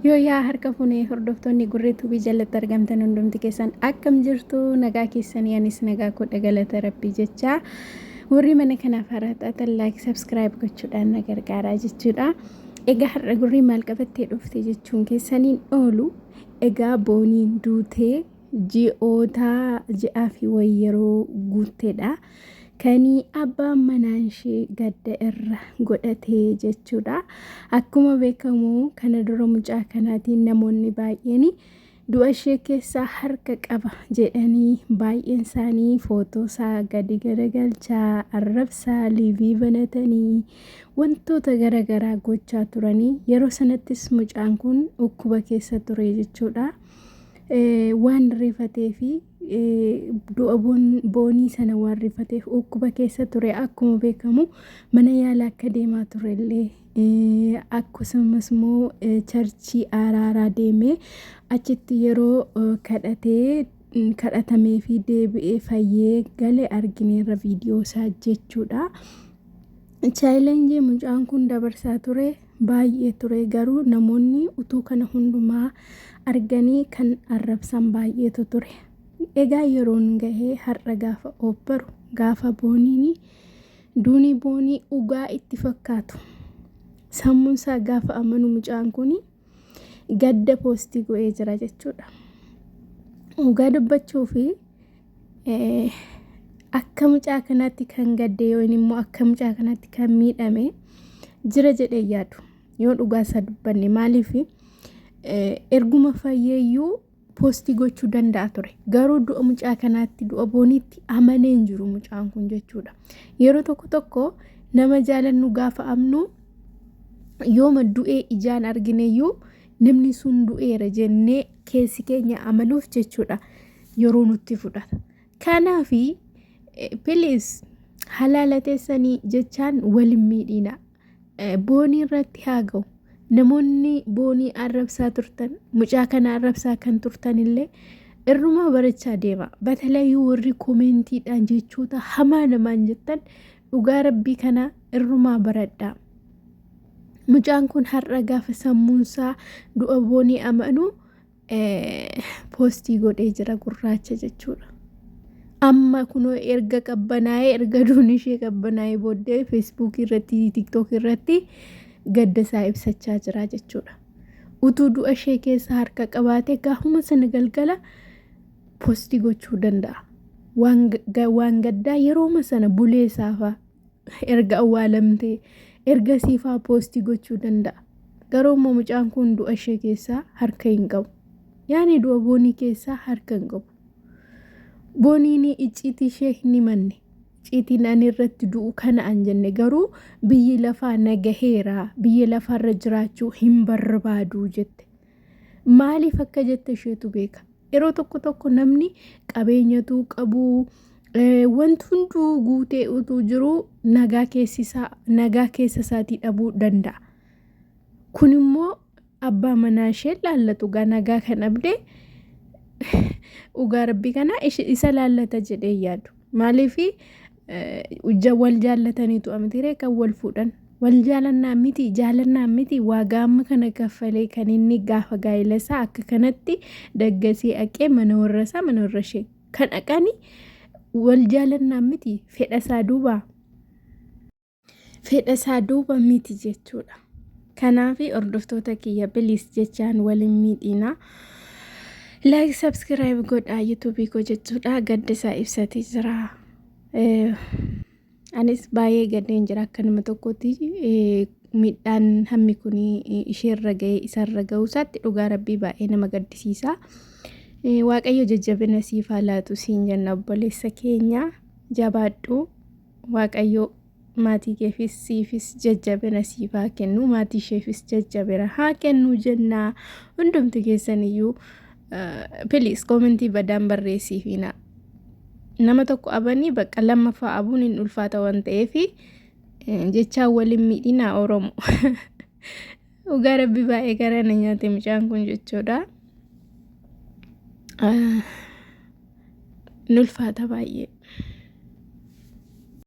Yoo yaa harka fuunee hordoftoonni gurreetuu fi jalatti argamtan hundumti keessan akkam jirtu nagaa keessanii anis nagaa godha galata rabbii jecha warri mana kanaaf haraataatan like subscribe gochuudhaan na gargaaraa jechuudha. Egaa har'a gurri maal qabattee dhufte jechuun keessaniin oolu egaa booniin duutee ji'aa fi wayyeroo guutteedha. Kanii abbaan manaan ishee gadda irra godhatee jechuudha. Akkuma beekamu kana dura mucaa kanaatiin namoonni baay'een du'a ishee keessaa harka qaba jedhanii baay'een isaanii footoo isaa gadi garagalchaa arrabsaa liivii banatanii wantoota garagaraa gochaa turanii yeroo sanattis mucaan kun dhukkuba keessa ture jechuudha. Waan rifatee fi du'a boonii sana waan rifateef dhukkuba keessa ture. Akkuma beekamu mana yaalaa akka deemaa turellee akkasumas immoo charchii araaraa deemee achitti yeroo kadhatamee fi deebi'ee fayyee galee argineerra viidiyoo isaa jechuudha. Chaalenjii mucaan kun dabarsaa ture baay'ee ture, garuu namoonni utuu kana hundumaa arganii kan arrabsan baay'eetu ture. Egaa yeroon gahee har'a gaafa obbaru gaafa booniin duuni boonii dhugaa itti fakkaatu sammuun isaa gaafa amanu mucaan kun gadda poostii go'ee jira jechuudha. Dhugaa dubbachuu fi akka mucaa kanaatti kan gadde yookiin immoo akka mucaa kanaatti kan miidhame jira jedhee yaadu yoo dhugaa isaa dubbanne. Maaliif erguma fayyeeyyuu poostii gochuu danda'a ture, garuu du'a mucaa kanaatti du'a booniitti amanee hin jiru mucaan kun jechuudha. Yeroo tokko nama jaalannu gaafa amnu yooma du'ee ijaan argineeyyuu namni sun du'eera jennee keessi keenya amanuuf jechuudha yeroo nutti fudhata. Kanaafi please halaala teessanii jechaan waliin miidhina. Boonii irratti haa ga'u. Namoonni boonii arrabsaa turtan mucaa kana arrabsaa kan turtan illee irrumaa barachaa deema. Batalayyuu warri koomentiidhaan jechoota hamaa namaan jettan dhugaa rabbii kana irrumaa baradhaa. Mucaan kun har'a gaafa sammuunsaa du'a boonii amanu poostii godhee jira gurraacha jechuudha. Amma kunoo erga qabbanaa'ee erga duuni ishee qabbanaa'ee booddee feesbuukii irratti tiktookii irratti gadda isaa ibsachaa jira jechuudha. Utuu du'a ishee keessa harka qabaatee gaafuma sana galgala poostii gochuu danda'a. Waan gaddaa yerooma sana bulee isaafaa erga awwaalamtee erga siifaa poostii gochuu danda'a. Garuu immoo mucaan kun du'a ishee keessaa harka hin qabu. Yaani du'a boonii keessaa harka hin qabu. Booniin icciitii ishee hin himanne. Ciitiin ani irratti du'u kana an jenne, garuu biyyi lafaa nagaheera, biyya lafaarra jiraachuu hin barbaadu jette. Maaliif akka jette isheetu beeka. Yeroo tokko namni qabeenyatu qabu wanti hunduu guutee utuu jiru nagaa keessa isaatii dhabuu danda'a. Kun immoo abbaa manaa ishee laallatu nagaa kan dhabde dhugaa rabbii kana isa laallata jedhee yaadu. Maaliif wal jaallataniitu amitire kan wal fuudhan. Wal jaalannaa miti waagaa amma kana kaffalee kan inni gaafa gaa'ela isaa akka kanatti daggasee aqee mana warra ishee kan dhaqani wal jaalannaa miti, fedha isaa duuba miti jechuudha. Kanaaf hordoftoota kiyya biliis jechaan waliin miidhina. Like subscribe godhaa YouTube koo jechuudha. Gadda isaa ibsatee jira. Anis baay'ee gaddeen jira akka nama tokkotti miidhaan hammi kun isheerra ga'ee isarra ga'uu isaatti dhugaa rabbii baay'ee nama gaddisiisa. Waaqayyo jajjabina siif haa laatu siin jenna obboleessa keenya, jabaadhu. Waaqayyo maatii keefis siifis jajjabina siif haa kennu, maatii isheefis jajjabina haa kennu jenna. Hundumti keessaniyyuu please komentii badaan barreessiifina. Nama tokko abanii bakka lammaffaa abuun hin ulfaata waan ta'eef jechaa waliin miidhina Oromoo. Dhugaa rabbii baay'ee garaan nyaate mucaan kun jechuudha. Ulfaata baay'ee.